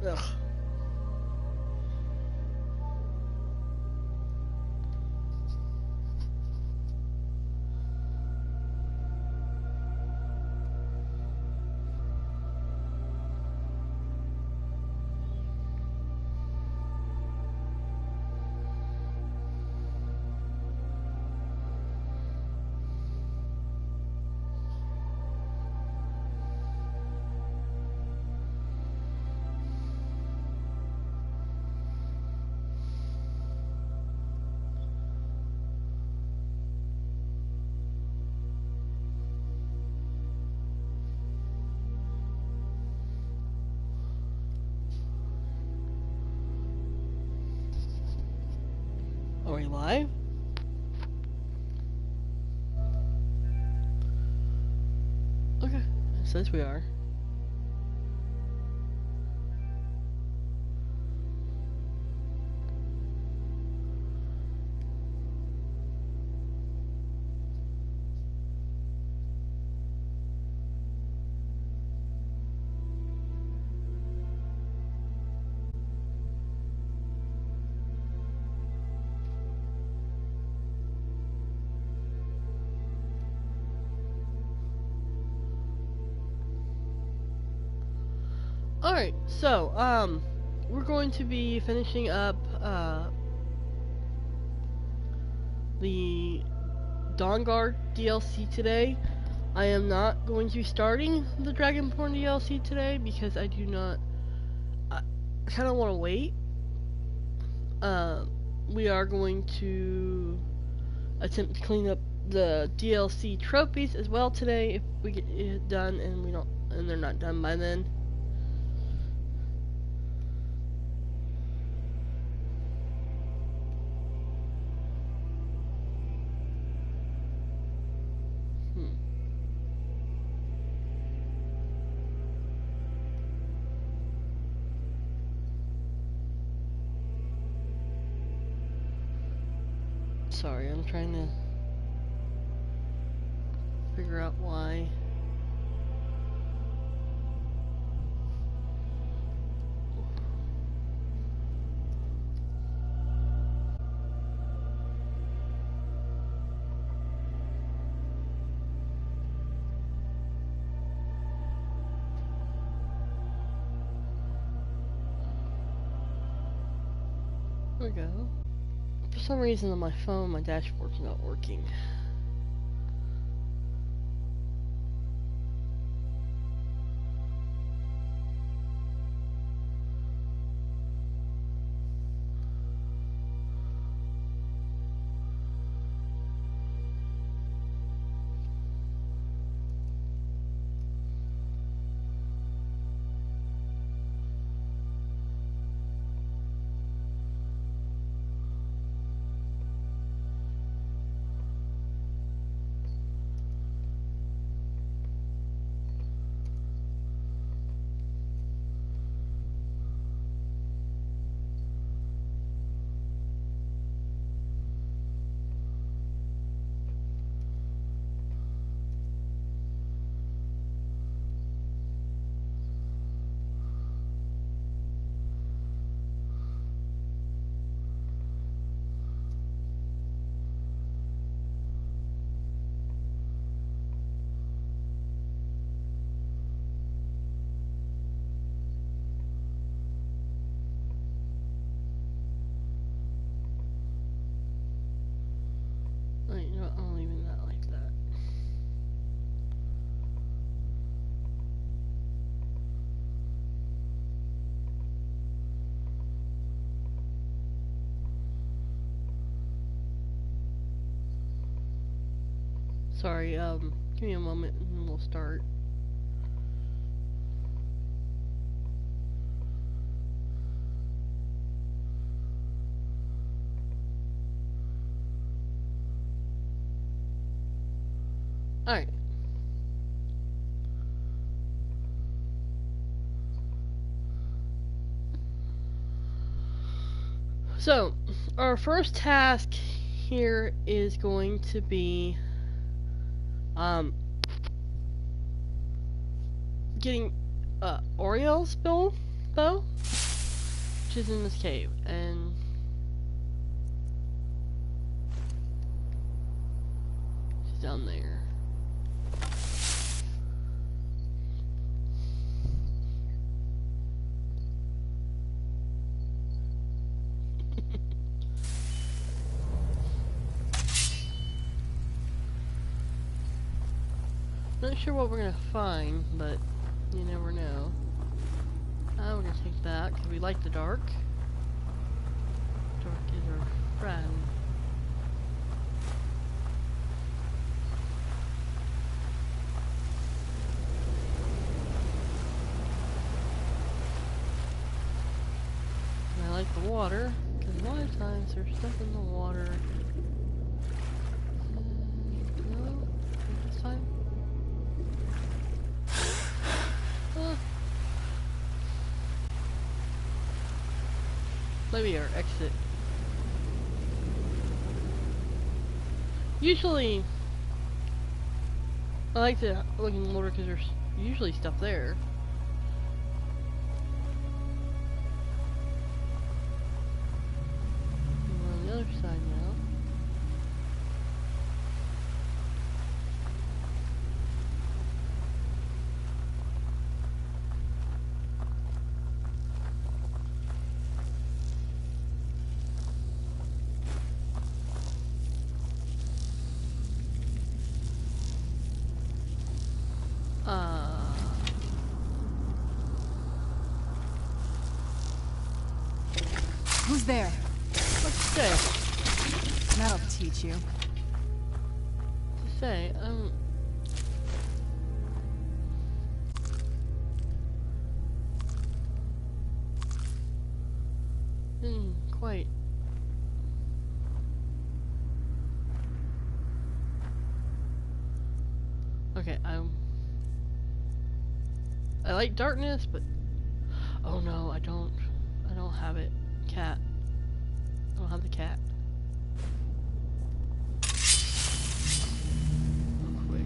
Ugh. Are we live? Okay, it says we are. Alright, so, we're going to be finishing up, the Dawnguard DLC today. I am not going to be starting the Dragonborn DLC today because I do not, I kind of want to wait. We are going to attempt to clean up the DLC trophies as well today if we get it done and they're not done by then. Sorry, I'm trying to figure out why. There we go. For some reason on my phone, my dashboard's not working. Wait, you know what? I'm leaving that like that. Sorry, give me a moment and we'll start. Alright. So, our first task here is going to be getting Auriel's build info, which is in this cave, and she's down there. Not sure what we're gonna find, but you never know. We're gonna take that because we like the dark. Dark is our friend. And I like the water because a lot of times there's stuff in the water. No, not this time. Maybe our exit. Usually, I like to look in the water because there's usually stuff there. We're on the other side now. Who's there? What's to say? That'll teach you. To say, quite. Okay, I like darkness, but oh no, I don't have it. Cat. I don't have the cat. Real quick.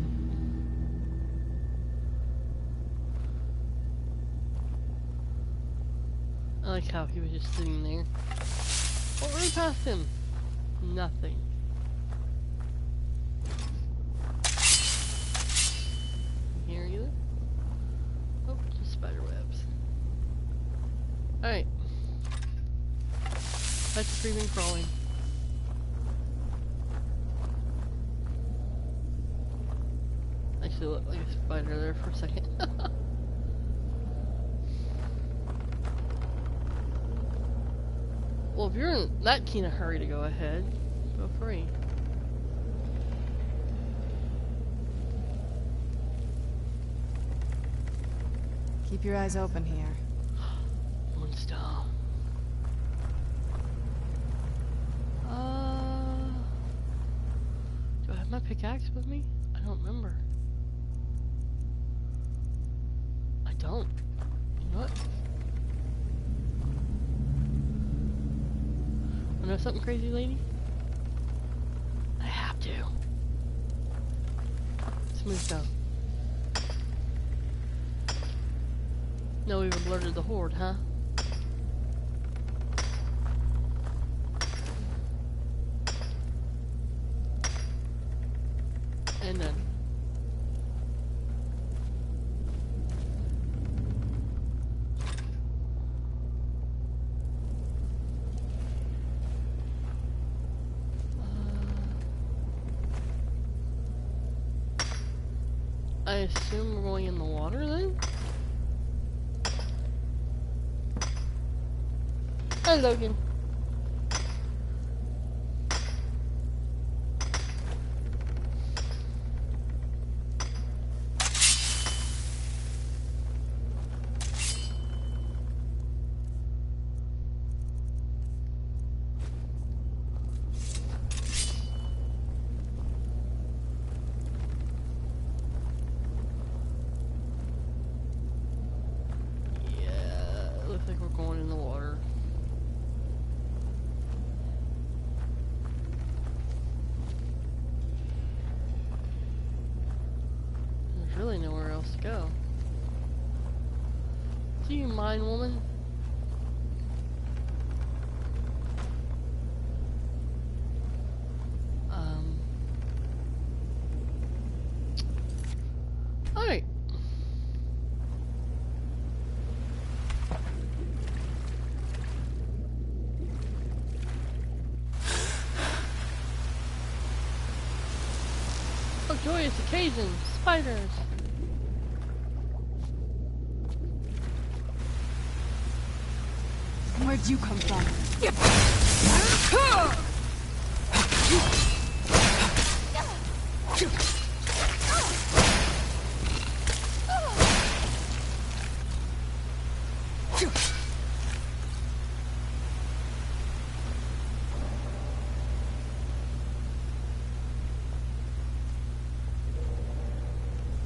I like how he was just sitting there. What ran past him? Nothing. Here either? Oh, just spider webs. Alright. That's screaming, crawling. Actually looked like a spider there for a second. Well, if you're in that keen a hurry to go ahead, feel free. Keep your eyes open here. Monster. Do I have my pickaxe with me? I don't remember. I don't. You know what? I know something crazy, lady? I have to. Smooth stone. No, we've alerted the horde, huh? And then I assume we're going in the water then? Hi, Logan. Looks like we're going in the water. There's really nowhere else to go. Do you mind, woman? joyous occasion, spiders. Where'd you come from?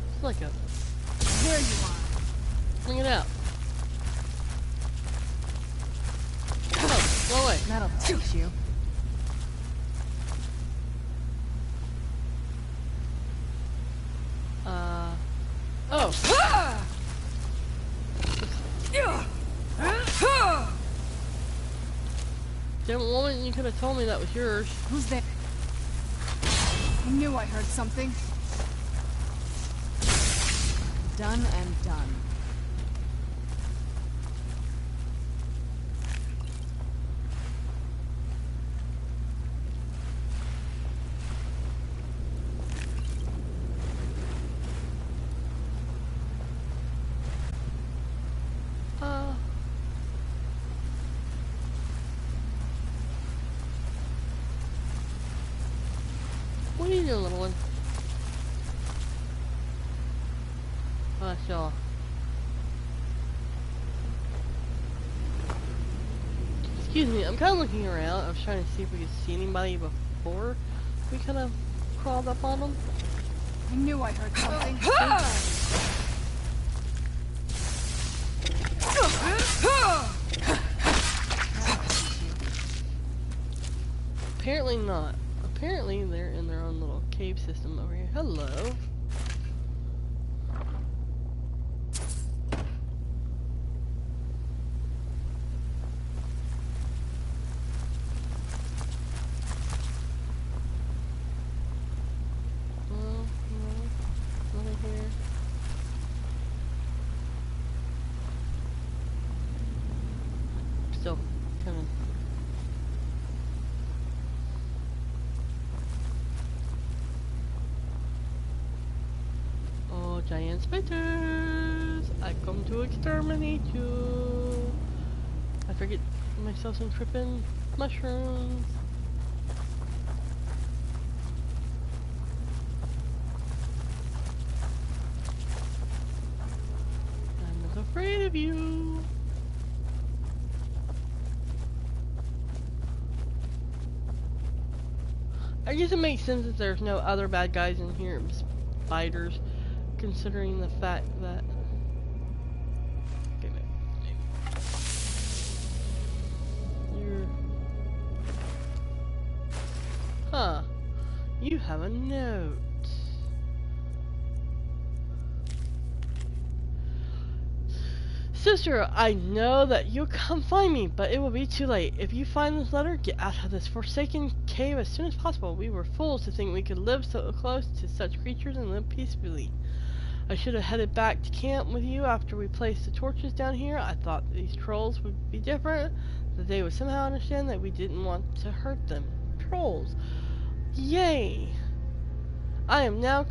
It's like a... There you are. Bring it out. Oh, go away. That'll teach you. Oh. Damn woman, you could have told me that was yours. Who's there? I knew I heard something. Done and done. What are you doing, little one? Oh, sure. Excuse me, I'm kind of looking around. I was trying to see if we could see anybody before we kind of crawled up on them. I knew I heard something. Apparently not. Apparently they're in their own little cave system over here. Hello. Nothing here. Still coming. Oh, giant spiders! I come to exterminate you. I forget myself some tripping mushrooms. I'm not afraid of you. I guess it makes sense that there's no other bad guys in here, spiders, considering the fact that... Okay, you're... Huh. You have a note. Sister, I know that you'll come find me, but it will be too late. If you find this letter, get out of this forsaken cave as soon as possible. We were fools to think we could live so close to such creatures and live peacefully. I should have headed back to camp with you after we placed the torches down here. I thought these trolls would be different, that they would somehow understand that we didn't want to hurt them. Trolls. Yay! I am now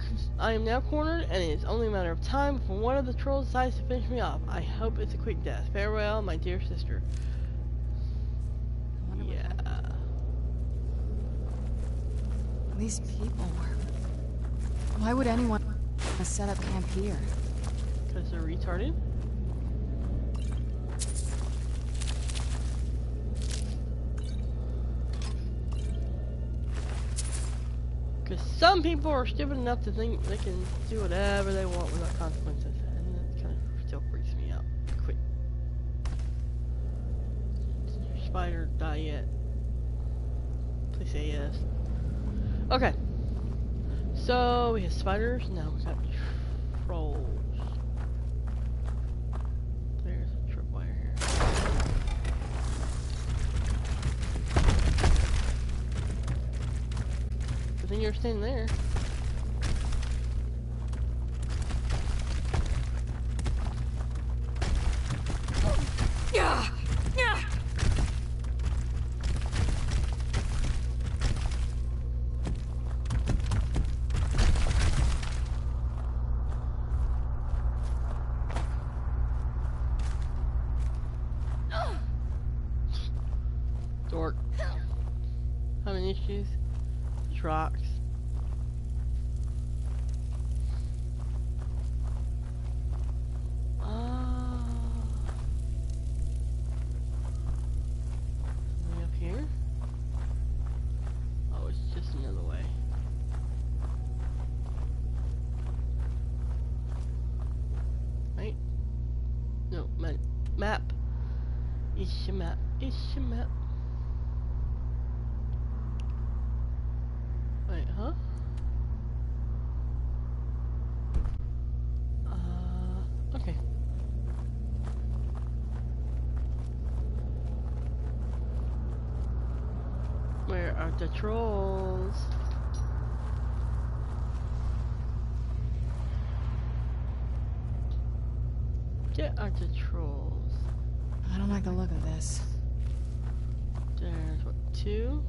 cornered, and it is only a matter of time before one of the trolls decides to finish me off. I hope it's a quick death. Farewell, my dear sister. Yeah. These people were... Why would anyone set up camp here? Because they're retarded? Because some people are stupid enough to think they can do whatever they want without consequences. And that kind of still freaks me out. Quit. Did your spider die yet? Please say yes. Okay. So, we have spiders, now we got trolls. There's a tripwire here. But then you're staying there. Dork. Having issues? Just rocks. Something up here? Oh, it's just another way. Right? No, map. It's your map. It's your map. Wait, huh? Okay. Where are the trolls? Get out the trolls. I don't like the look of this. There's what, 2?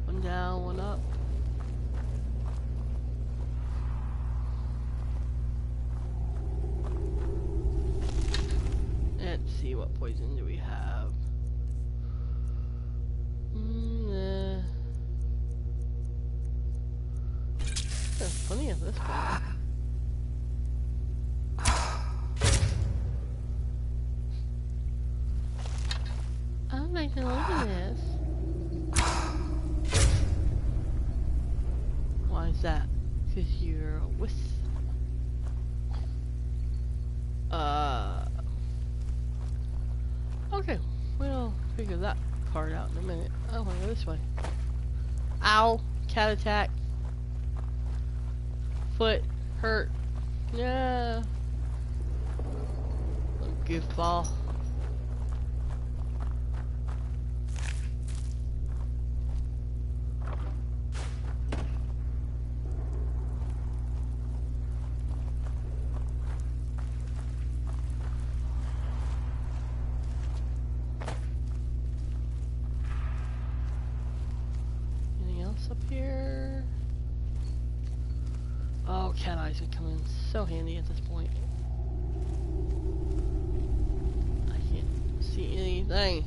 One down, one up. Let's see, what poison do we have? There's plenty of this one. I don't like the look of this. Why is that? Because you're a wuss. Okay, we'll figure that part out in a minute. I want to go this way. Ow! Cat attack. Foot hurt. Yeah. Little goofball. Up here. Oh, cat eyes would come in so handy at this point. I can't see anything.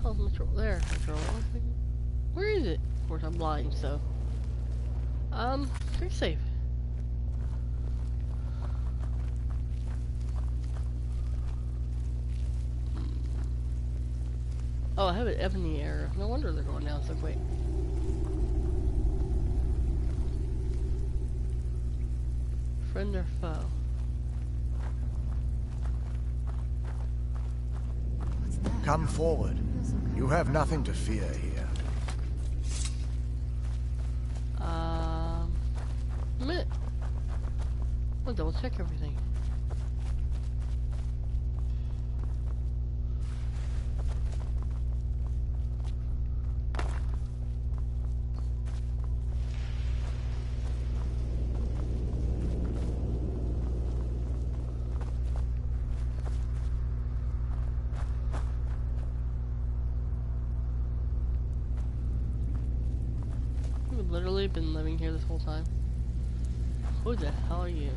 How's my troll? There, my troll. Where is it? Of course, I'm blind, so. Pretty safe. Oh, I have an ebony error. No wonder they're going down so quick. Friend or foe? What's that? Come forward. You have nothing to fear here. A minute. I'll double check everything. Literally been living here this whole time. Who the hell are you?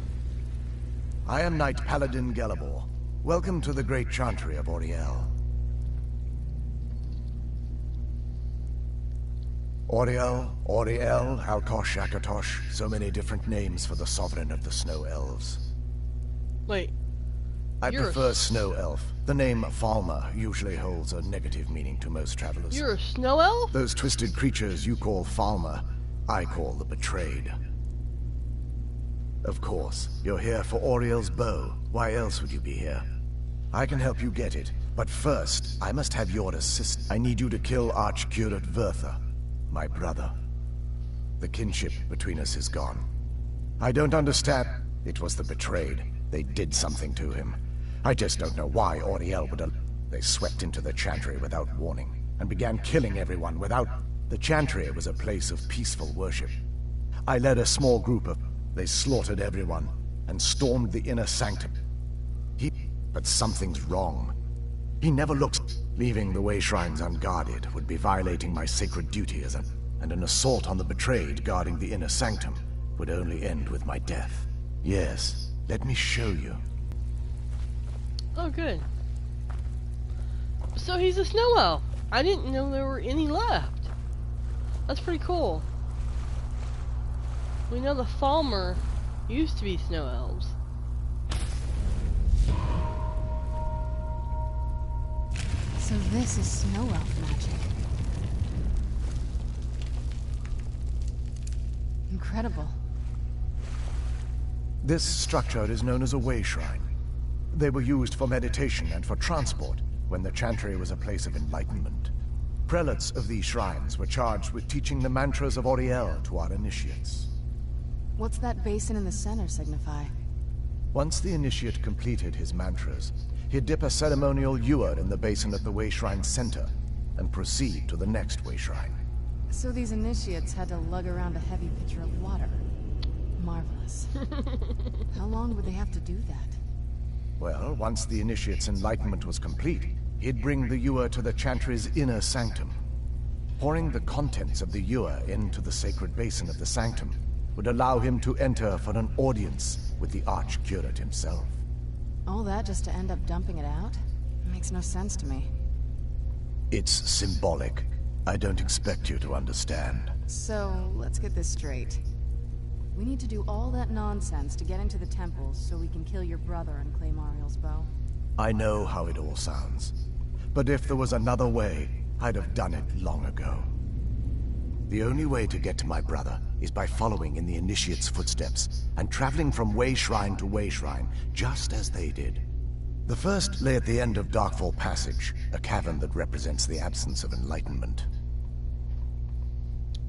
I am Knight Paladin Gelibor. Welcome to the great chantry of Auriel. Auriel, Alkosh, Akatosh, so many different names for the sovereign of the snow elves. Wait. I prefer snow elf. The name Falmer usually holds a negative meaning to most travelers. You're a snow elf? Those twisted creatures you call Falmer, I call the betrayed. Of course, you're here for Auriel's bow. Why else would you be here? I can help you get it, but first, I must have your assist. I need you to kill Archcurate Vertha, my brother. The kinship between us is gone. I don't understand. It was the betrayed. They did something to him. I just don't know why Auriel would. They swept into the chantry without warning, and began killing everyone without. The chantry was a place of peaceful worship. I led a small group of. They slaughtered everyone, and stormed the inner sanctum. But something's wrong. He never looks. Leaving the way shrines unguarded would be violating my sacred duty as and an assault on the betrayed guarding the inner sanctum would only end with my death. Yes, Let me show you. Oh, good. So he's a snow elf. I didn't know there were any left. That's pretty cool. We know the Falmer used to be snow elves. So this is snow elf magic. Incredible. This structure is known as a way shrine. They were used for meditation and for transport when the Chantry was a place of enlightenment. Prelates of these shrines were charged with teaching the mantras of Auriel to our initiates. What's that basin in the center signify? Once the initiate completed his mantras, he'd dip a ceremonial ewer in the basin at the way shrine's center and proceed to the next way shrine. So these initiates had to lug around a heavy pitcher of water. Marvelous. How long would they have to do that? Well, once the initiate's enlightenment was complete, he'd bring the ewer to the Chantry's inner sanctum. Pouring the contents of the ewer into the sacred basin of the sanctum would allow him to enter for an audience with the Archcurate himself. All that just to end up dumping it out? Makes no sense to me. It's symbolic. I don't expect you to understand. So, let's get this straight. We need to do all that nonsense to get into the temples so we can kill your brother and claim Auriel's bow. I know how it all sounds. But if there was another way, I'd have done it long ago. The only way to get to my brother is by following in the Initiate's footsteps and traveling from way shrine to way shrine, just as they did. The first lay at the end of Darkfall Passage, a cavern that represents the absence of enlightenment.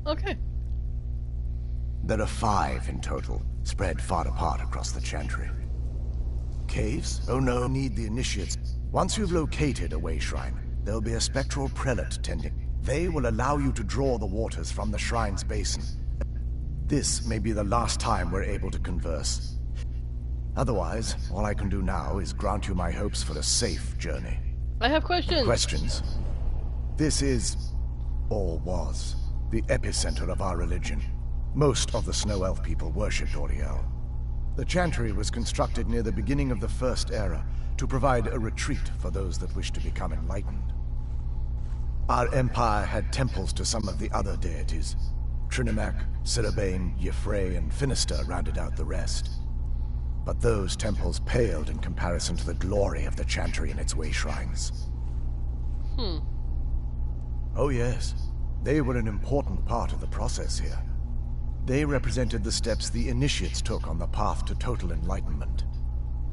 Okay. There are 5 in total, spread far apart across the Chantry. Caves? Oh no, need the Initiates. Once you've located a way shrine, there'll be a spectral prelate tending. They will allow you to draw the waters from the shrine's basin. This may be the last time we're able to converse. Otherwise, all I can do now is grant you my hopes for a safe journey. I have questions. Questions? This is, or was, the epicenter of our religion. Most of the Snow Elf people worshipped Auriel. The Chantry was constructed near the beginning of the First Era to provide a retreat for those that wished to become enlightened. Our empire had temples to some of the other deities. Trinimac, Ciribane, Yffrey, and Finister rounded out the rest. But those temples paled in comparison to the glory of the Chantry and its way shrines. Oh yes, they were an important part of the process here. They represented the steps the Initiates took on the path to total enlightenment.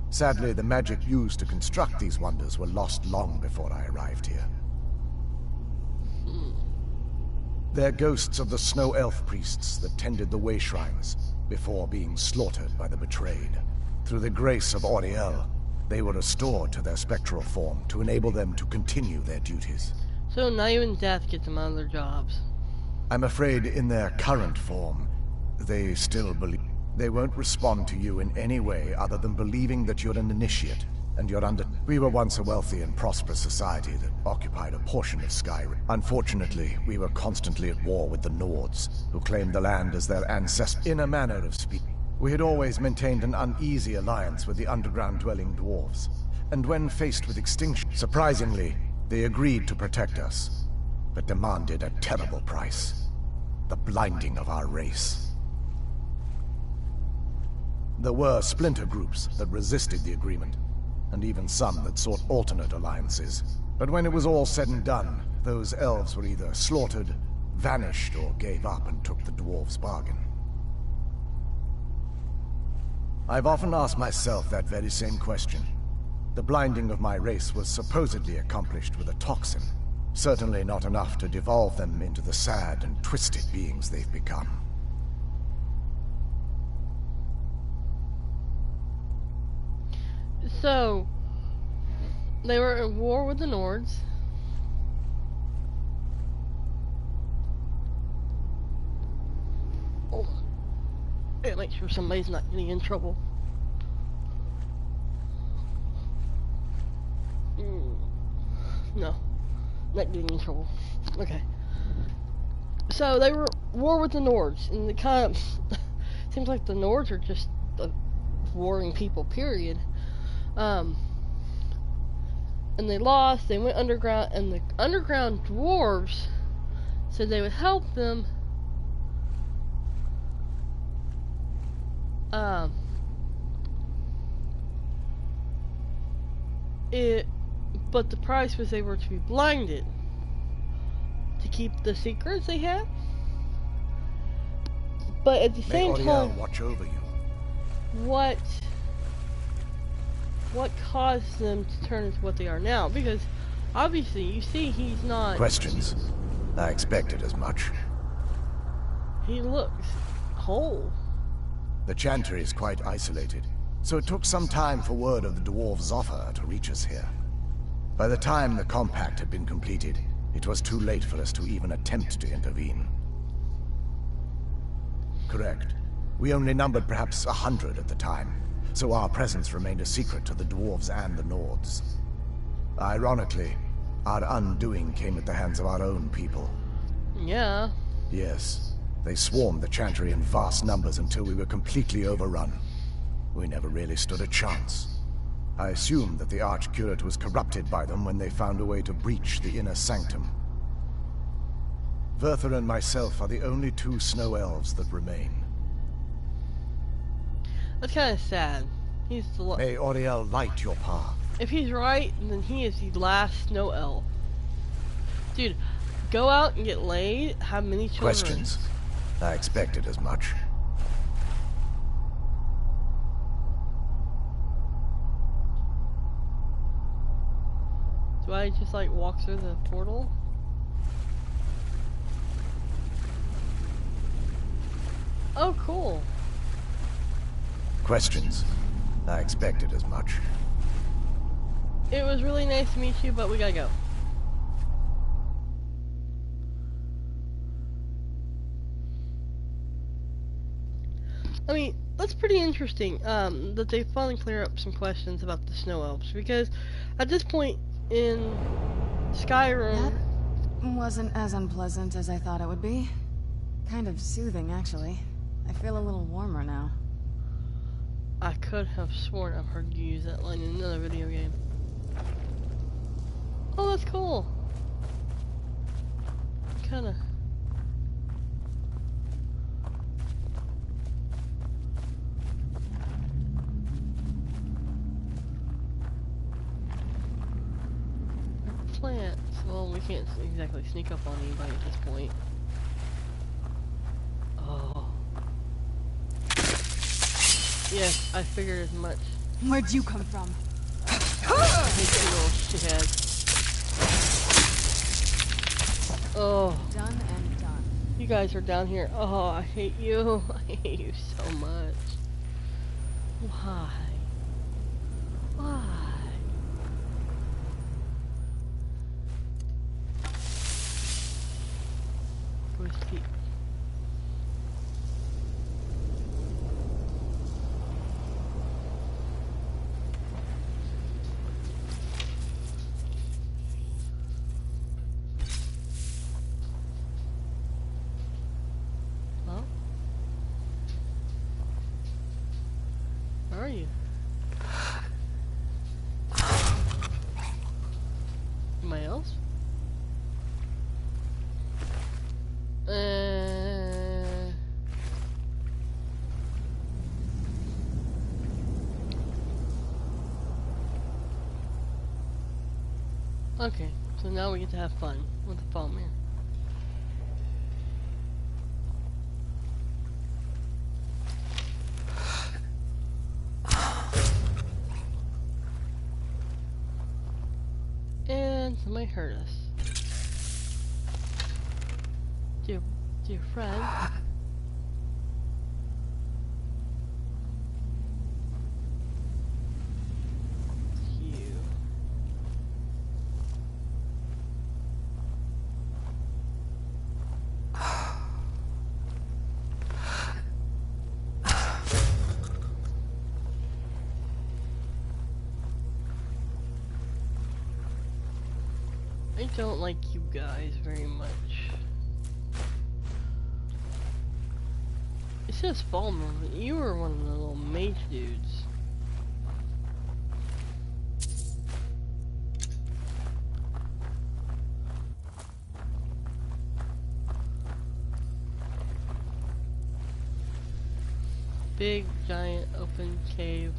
Sadly, the magic used to construct these wonders were lost long before I arrived here. They're ghosts of the Snow Elf priests that tended the way shrines before being slaughtered by the betrayed. Through the grace of Auriel, they were restored to their spectral form to enable them to continue their duties. So not even death gets them out of their jobs. I'm afraid in their current form, they still believe. They won't respond to you in any way other than believing that you're an initiate, and you're under... We were once a wealthy and prosperous society that occupied a portion of Skyrim. Unfortunately, we were constantly at war with the Nords, who claimed the land as their ancestors. In a manner of speaking, we had always maintained an uneasy alliance with the underground-dwelling dwarves, and when faced with extinction, surprisingly, they agreed to protect us, but demanded a terrible price. The blinding of our race. There were splinter groups that resisted the agreement, and even some that sought alternate alliances. But when it was all said and done, those elves were either slaughtered, vanished, or gave up and took the dwarves' bargain. I've often asked myself that very same question. The blinding of my race was supposedly accomplished with a toxin. Certainly not enough to devolve them into the sad and twisted beings they've become. So, they were at war with the Nords. Oh, yeah, make sure somebody's not getting in trouble. No, not getting in trouble. Okay. So they were at war with the Nords, and it kind of seems like the Nords are just the warring people, period. And they lost, they went underground, and the underground dwarves said they would help them. But the price was they were to be blinded to keep the secrets they had. But at the same time, watch over you. What caused them to turn into what they are now? Because obviously, you see, he's not. Questions? I expected as much. He looks whole. The chantry is quite isolated, so it took some time for word of the dwarves' offer to reach us here. By the time the compact had been completed, it was too late for us to even attempt to intervene. Correct. We only numbered perhaps 100 at the time, so our presence remained a secret to the dwarves and the Nords. Ironically, our undoing came at the hands of our own people. Yeah. Yes. They swarmed the chantry in vast numbers until we were completely overrun. We never really stood a chance. I assumed that the Archcurate was corrupted by them when they found a way to breach the inner sanctum. Verther and myself are the only two snow elves that remain. That's kind of sad. He's the May Auriel light your path. If he's right, then he is the last snow elf. Dude, go out and get laid, have many children. Questions? I expected as much. Do I just like walk through the portal? Oh, cool. Questions? I expected as much. It was really nice to meet you, but we gotta go. I mean, that's pretty interesting, that they finally clear up some questions about the snow elves, because at this point in Skyrim... That wasn't as unpleasant as I thought it would be. Kind of soothing, actually. I feel a little warmer now. I could have sworn I've heard you use that line in another video game. Oh, that's cool. Kinda... plants. Well, we can't exactly sneak up on anybody at this point. Oh. Yes, I figured as much. Where'd you come from? I hate you little shithead. Oh. Done and done. You guys are down here. Oh, I hate you. I hate you so much. Why? Why? Where's Pete? Well? Where are you? Anybody else? Okay, so now we get to have fun with the Falmer. And somebody hurt us. Dear friend. You. I don't like you guys very much. says Falmer, but you were one of the little mage dudes. Big, giant, open cave.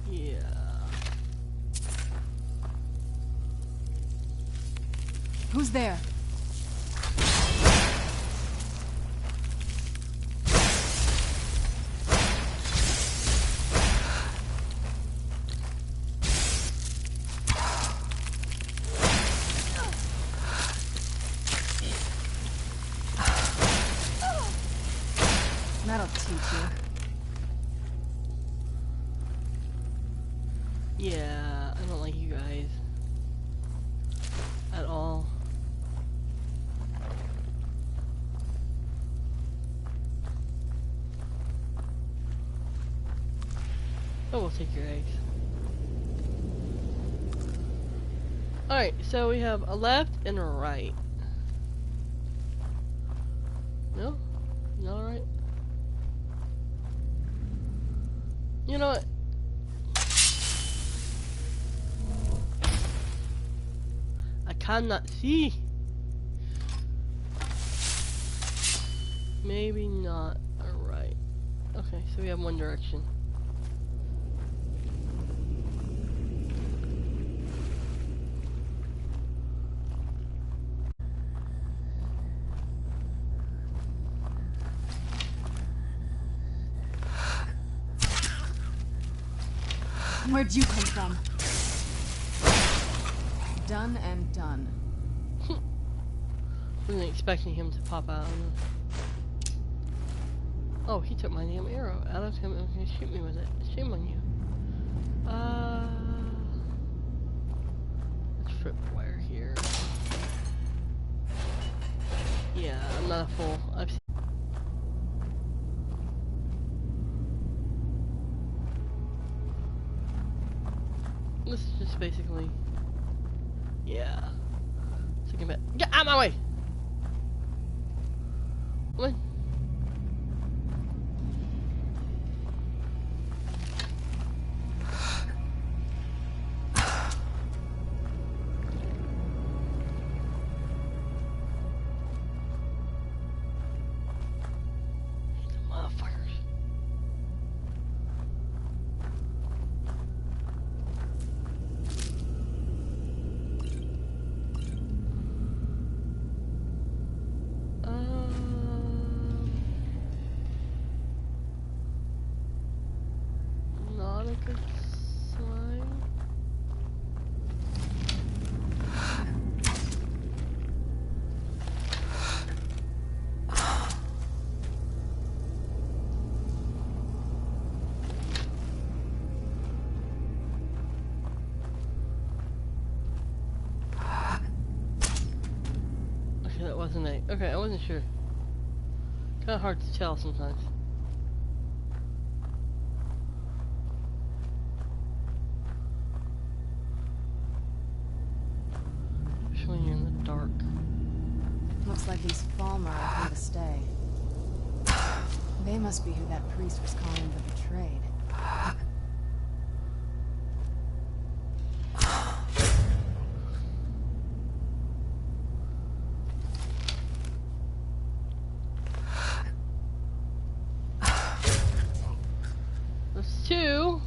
Yeah. Who's there? That'll teach you. Yeah, I don't like you guys. At all. Oh, we'll take your eggs. Alright, so we have a left and a right. No? Not right? You know what? I cannot see. Maybe not right. Okay, so we have one direction. Where'd you come from? Done and done. Wasn't expecting him to pop out. Oh, he took my damn arrow out of him and was gonna shoot me with it. Shame on you. Let's flip wire here. Yeah, I'm not a fool. I've seen. This is just basically, yeah. Take a bit. Get out of my way! Come on. Okay, I wasn't sure. Kinda hard to tell sometimes. Especially when you're in the dark. Looks like these Falmer are here to stay. They must be who that priest was calling the betrayed. Two.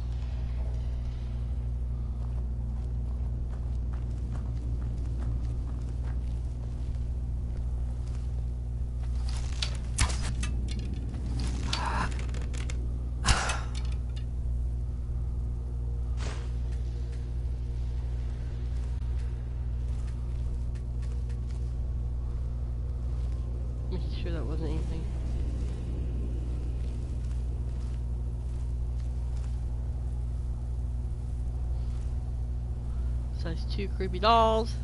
Making sure that wasn't anything. Size 2 creepy dolls.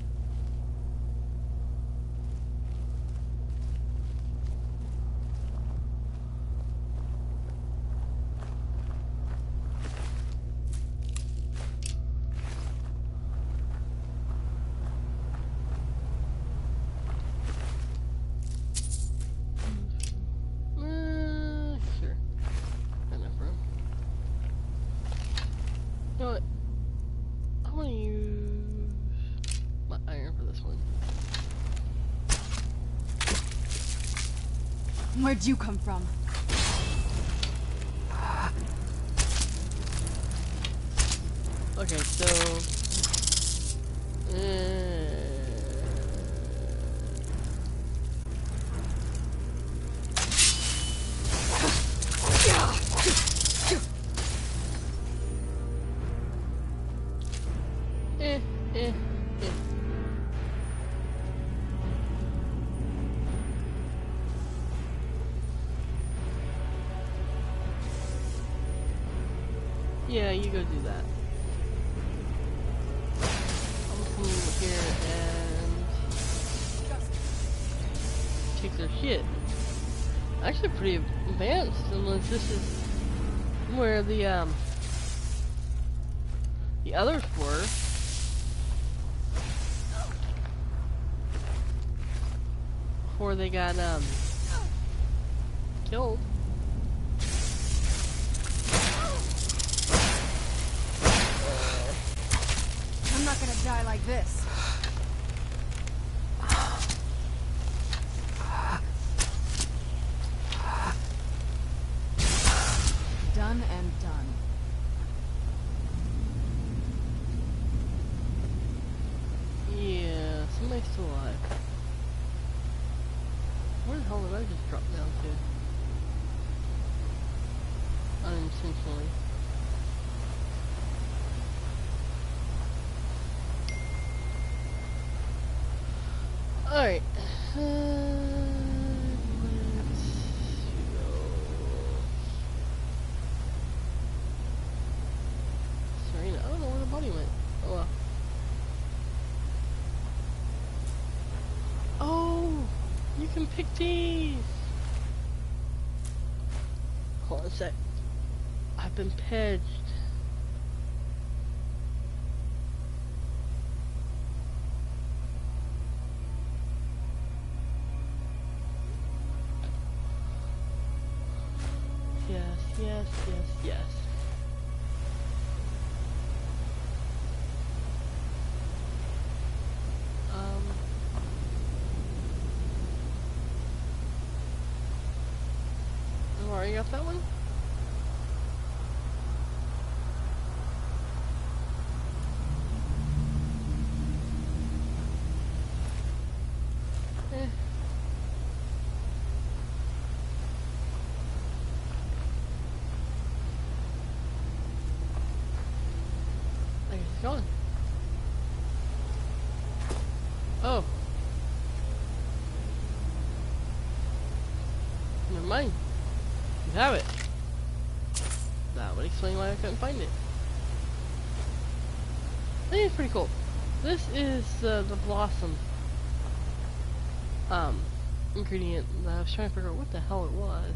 You know what? I want to use my iron for this one. Where'd you come from? Okay, so... eh, eh. Yeah, you go do that. I'm coming over here and take their shit. Actually pretty advanced, unless this is where the others were. Before they got killed. I'm not gonna die like this. Done and done. Yeah, somebody's still alive. Where the hell did I just drop down to? Unintentionally. Alright. Let's go. Serena, I don't know where the body went. Oh well. Oh! You can pick these! Hold on a sec. I've been pedged. Yes, yes, yes, yes. I've already got that one? Eh. I guess it's gone. Oh. Never mind. You have it. That would explain why I couldn't find it. I think it's pretty cool. This is the blossom ingredient that I was trying to figure out what the hell it was.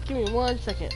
Give me 1 second.